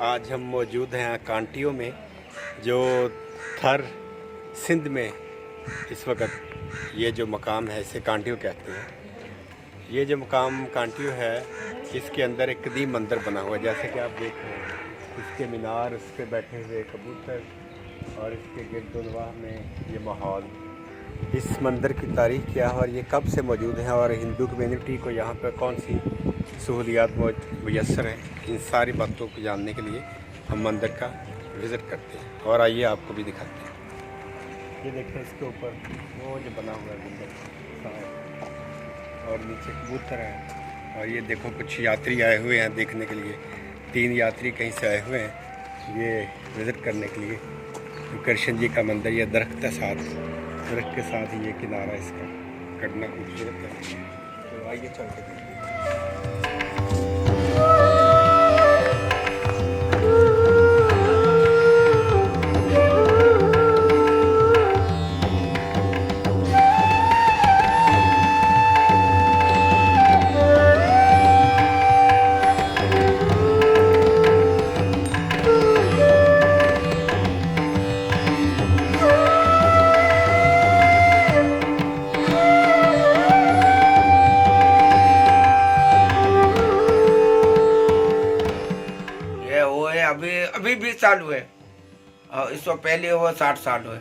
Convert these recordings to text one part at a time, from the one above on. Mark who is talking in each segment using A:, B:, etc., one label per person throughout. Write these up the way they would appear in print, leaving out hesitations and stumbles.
A: आज हम मौजूद हैं कांटियों में, जो थर सिंध में इस वक्त ये जो मकाम है इसे कांटियों कहते हैं। ये जो मकाम कांटियों है इसके अंदर एक कदीम मंदिर बना हुआ है, जैसे कि आप देख रहे हैं इसके मीनार, उस पर बैठे हुए कबूतर और इसके गिरदुनवाह में ये माहौल। इस मंदिर की तारीख क्या है और ये कब से मौजूद है और हिंदू कम्युनिटी को यहाँ पर कौन सी सहूलियात मुयसर हैं, इन सारी बातों को जानने के लिए हम मंदिर का विज़िट करते हैं। और आइए आपको भी दिखाते हैं। ये देखें इसके ऊपर वो जो बना हुआ है मंदिर, और नीचे कबूतर हैं। और ये देखो कुछ यात्री आए हुए हैं देखने के लिए, 3 यात्री कहीं से आए हुए हैं ये विज़िट करने के लिए। कृष्ण जी का मंदिर, ये दरख्त के साथ ही ये किनारा इसका कटना खूबसूरत है। तो आइए चल के देखते हैं।
B: अभी अभी 20 साल हुए और इससे पहले वो 60 साल हुए।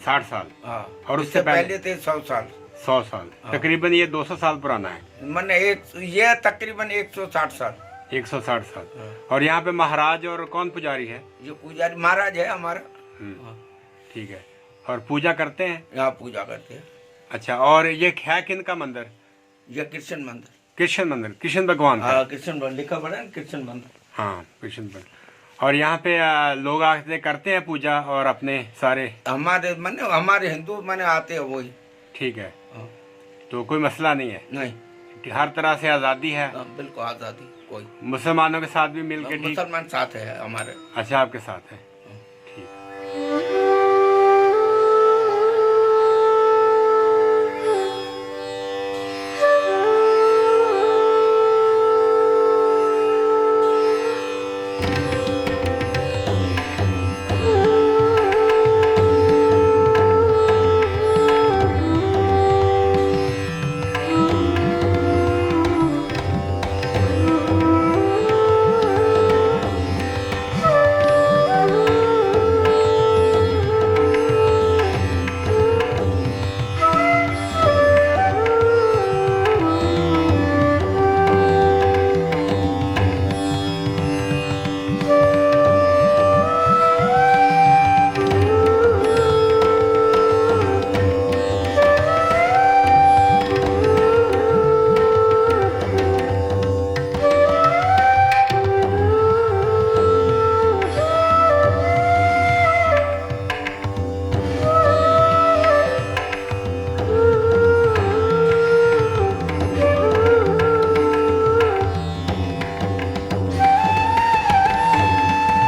A: 60 साल?
B: हाँ।
A: और
B: उससे पहले थे 100 साल।
A: 100 साल?
B: हाँ।
A: तकरीबन ये 200 साल पुराना है।
B: मैंने ये तकरीबन 160 साल।
A: 160 साल।
B: हाँ।
A: और यहाँ पे महाराज और कौन पुजारी है?
B: ये पुजारी महाराज है हमारा। हाँ।
A: ठीक है। और पूजा करते हैं?
B: यहाँ पूजा करते हैं।
A: अच्छा, और ये है किन का मंदिर?
B: ये कृष्ण मंदिर।
A: कृष्ण मंदिर, कृष्ण भगवान का?
B: हाँ, कृष्ण मंदिर लिखा पड़ा है, कृष्ण मंदिर।
A: हाँ, कृष्ण मंदिर। और यहाँ पे लोग आते करते हैं पूजा और अपने सारे
B: हमारे हिंदू आते हैं वही।
A: ठीक है।
B: हाँ।
A: तो कोई मसला नहीं है?
B: नहीं,
A: हर तरह से आज़ादी है?
B: बिल्कुल आज़ादी। कोई
A: मुसलमानों के साथ भी मिलकर?
B: मुसलमान साथ है हमारे।
A: अच्छा, आपके साथ है।